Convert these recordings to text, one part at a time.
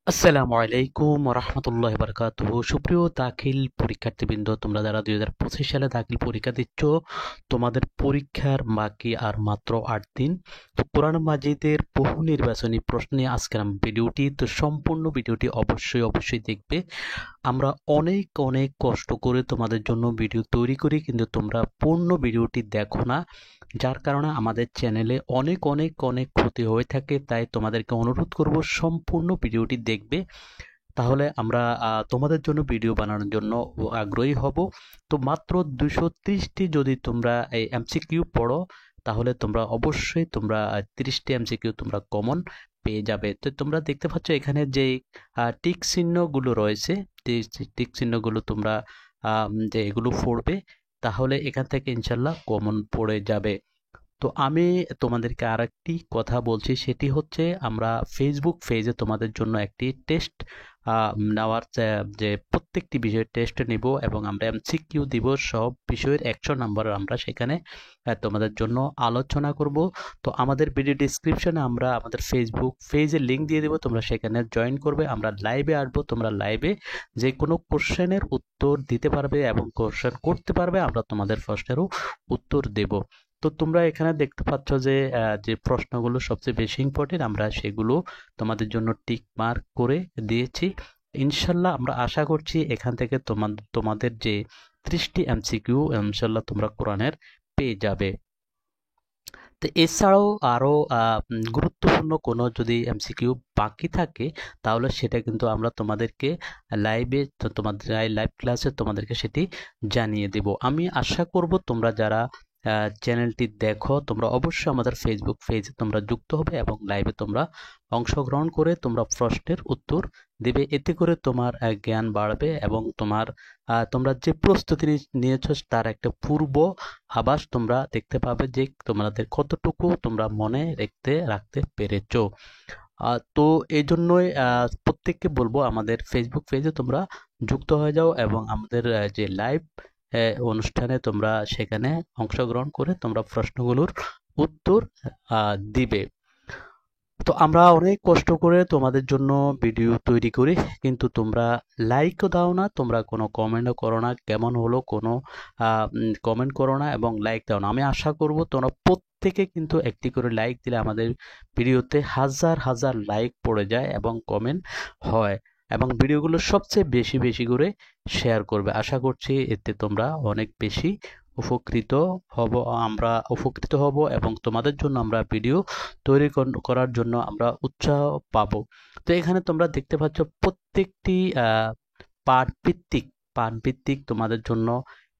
আসসালামু আলাইকুম রহমতুল্লাহ বারকাতুহু। সুপ্রিয় দাখিল পরীক্ষার্থীবৃন্দ, তোমরা যারা 2025 সালে দাখিল পরীক্ষা দিচ্ছ, তোমাদের পরীক্ষার বাকি আর মাত্র 8 দিন। তো কোরআন মাজিদের বহু নির্বাচনী প্রশ্ন নিয়ে আজকের ভিডিওটি, তো সম্পূর্ণ ভিডিওটি অবশ্যই দেখবে। আমরা অনেক অনেক কষ্ট করে তোমাদের জন্য ভিডিও তৈরি করি, কিন্তু তোমরা পূর্ণ ভিডিওটি দেখো না, যার কারণে আমাদের চ্যানেলে অনেক অনেক অনেক ক্ষতি হয়ে থাকে। তাই তোমাদেরকে অনুরোধ করব সম্পূর্ণ ভিডিওটি দেখবে, তাহলে আমরা তোমাদের জন্য ভিডিও বানানোর জন্য আগ্রহী হব। তো মাত্র 230টি যদি তোমরা এই এমসিকিউ পড়ো, তাহলে তোমরা অবশ্যই 30টি এমসিকিউ তোমরা কমন পেয়ে যাবে। তো তোমরা দেখতে পাচ্ছ এখানে যে টিক চিহ্নগুলো রয়েছে, টিক চিহ্নগুলো তোমরা যে এগুলো পড়বে, তাহলে এখান থেকে ইনশাল্লাহ কমন পড়ে যাবে। তো আমি তোমাদেরকে আরেকটি কথা বলছি, সেটি হচ্ছে আমরা ফেসবুক পেজে তোমাদের জন্য একটি টেস্ট নেওয়ার যে প্রত্যেকটি বিষয়ের টেস্ট নিব, এবং আমরা এমসিকিউ দিব সব বিষয়ের 100 নাম্বার আমরা সেখানে তোমাদের জন্য আলোচনা করব। তো আমাদের ভিডিও ডিসক্রিপশনে আমরা আমাদের ফেসবুক পেজের লিঙ্ক দিয়ে দেবো, তোমরা সেখানে জয়েন করবে। আমরা লাইভে আসবো, তোমরা লাইভে যে কোনো কোশ্চেনের উত্তর দিতে পারবে এবং কোশ্চেন করতে পারবে, আমরা তোমাদের প্রশ্নেরও উত্তর দেব। তো তোমরা এখানে দেখতে পাচ্ছ যে যে প্রশ্নগুলো সবচেয়ে বেশি ইম্পর্টেন্ট, আমরা সেগুলো তোমাদের জন্য টিক মার্ক করে দিয়েছি। ইনশাল্লাহ আমরা আশা করছি এখান থেকে তোমাদের যে 30টি এমসিকিউ ইনশাল্লাহ তোমরা কোরআনের পেয়ে যাবে। তো এছাড়াও আরও গুরুত্বপূর্ণ কোনো যদি এমসিকিউ বাকি থাকে, তাহলে সেটা কিন্তু আমরা তোমাদেরকে লাইভে, তোমাদের লাইভ ক্লাসে তোমাদেরকে সেটি জানিয়ে দেব। আমি আশা করব তোমরা যারা চ্যানেলটি দেখো, তোমরা অবশ্যই আমাদের ফেসবুক পেজে তোমরা যুক্ত হবে এবং লাইভে তোমরা অংশগ্রহণ করে তোমরা প্রশ্নের উত্তর দেবে। এতে করে তোমার জ্ঞান বাড়বে এবং তোমরা যে প্রস্তুতি নিয়েছো তার একটা পূর্ব আভাস তোমরা দেখতে পাবে যে তোমাদের কতটুকু তোমরা মনে রাখতে পেরেছো। তো এই জন্যই প্রত্যেককে বলবো আমাদের ফেসবুক পেজে তোমরা যুক্ত হয়ে যাও এবং আমাদের যে লাইভ অনুষ্ঠানে তোমরা সেখানে অংশগ্রহণ করে তোমরা প্রশ্নগুলোর উত্তর দিবে। তো আমরা অনেক কষ্ট করে তোমাদের জন্য ভিডিও তৈরি করি, কিন্তু তোমরা লাইকও দাও না, তোমরা কোনো কমেন্টও করো না, কেমন হলো কোনো কমেন্ট করো না এবং লাইক দাও না। আমি আশা করব তোমরা প্রত্যেকে কিন্তু একটি করে লাইক দিলে আমাদের ভিডিওতে হাজার হাজার লাইক পড়ে যায় এবং কমেন্ট হয়, এবং ভিডিওগুলো সবচেয়ে বেশি বেশি করে শেয়ার করবে। আশা করছি এতে তোমরা অনেক বেশি উপকৃত হব, আমরা উপকৃত হব এবং তোমাদের জন্য আমরা ভিডিও তৈরি করার জন্য আমরা উৎসাহ পাবো। তো এখানে তোমরা দেখতে পাচ্ছ প্রত্যেকটি পাঠ ভিত্তিক তোমাদের জন্য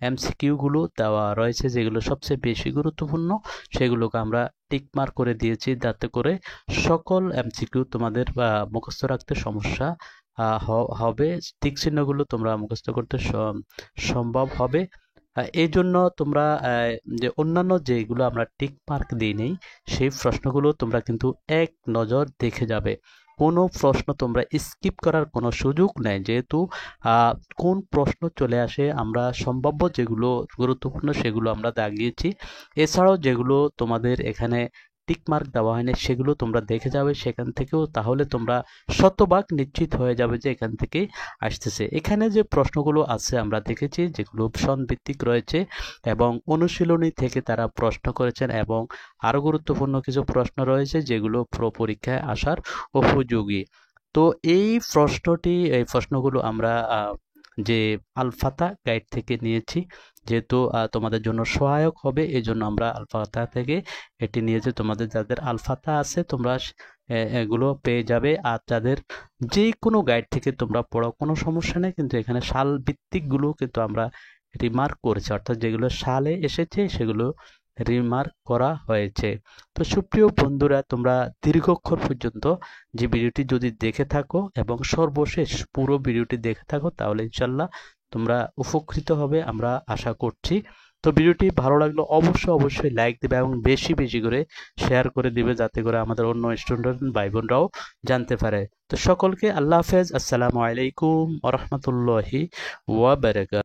এমসিকিউ গুলো দেওয়া রয়েছে, যেগুলো সবচেয়ে বেশি গুরুত্বপূর্ণ সেগুলোকে আমরা টিক মার্ক করে দিয়েছি, যাতে করে সকল এমসিকিউ তোমাদের মুখস্থ রাখতে সমস্যা হবে, টিক চিহ্নগুলো তোমরা মুখস্থ করতে সম্ভব হবে। এই জন্য তোমরা যে অন্যান্য যেগুলো আমরা টিক মার্ক দিই নেই, সেই প্রশ্নগুলো তোমরা কিন্তু এক নজর দেখে যাবে। কোনো প্রশ্ন তোমরা স্কিপ করার কোনো সুযোগ নেই, যেহেতু কোন প্রশ্ন চলে আসে আমরা সম্ভাব্য যেগুলো গুরুত্বপূর্ণ সেগুলো আমরা দাগিয়েছি। এছাড়াও যেগুলো তোমাদের এখানে টিক মার্ক দেওয়া হয়নি সেগুলো তোমরা দেখে যাবে সেখান থেকেও, তাহলে তোমরা শতভাগ নিশ্চিত হয়ে যাবে যে এখান থেকে আসতেছে। এখানে যে প্রশ্নগুলো আছে আমরা দেখেছি যেগুলো অপশন ভিত্তিক রয়েছে এবং অনুশীলনী থেকে তারা প্রশ্ন করেছেন, এবং আরো গুরুত্বপূর্ণ কিছু প্রশ্ন রয়েছে যেগুলো পরীক্ষায় আসার উপযোগী। তো এই প্রশ্নগুলো আমরা যে আল ফাতা গাইড থেকে নিয়েছি, যেহেতু তোমাদের জন্য সহায়ক হবে এই জন্য আমরা আল ফাতা থেকে এটি নিয়েছি। তোমাদের যাদের আল ফাতা আছে তোমরা এগুলো পেয়ে যাবে, আর যাদের যে কোনো গাইড থেকে তোমরা পড়ো কোনো সমস্যা নেই, কিন্তু এখানে সাল ভিত্তিক গুলো কিন্তু আমরা রিমার্ক করেছি, অর্থাৎ যেগুলো সালে এসেছে সেগুলো রিমার্ক করা হয়েছে। তো সুপ্রিয় বন্ধুরা, তোমরা দীর্ঘক্ষণ পর্যন্ত যে ভিডিওটি যদি দেখে থাকো এবং সর্বশেষ পুরো ভিডিওটি দেখে থাকো, তাহলে ইনশাল্লাহ তোমরা উপকৃত হবে আমরা আশা করছি। তো ভিডিওটি ভালো লাগলো অবশ্যই লাইক দিবে এবং বেশি বেশি করে শেয়ার করে দিবে, যাতে করে আমাদের অন্য স্টুডেন্ট ভাই বোনরাও জানতে পারে। তো সকলকে আল্লাহ হাফেজ, আসসালামু আলাইকুম ওয়া রাহমাতুল্লাহি ওয়া বারাকাতুহু।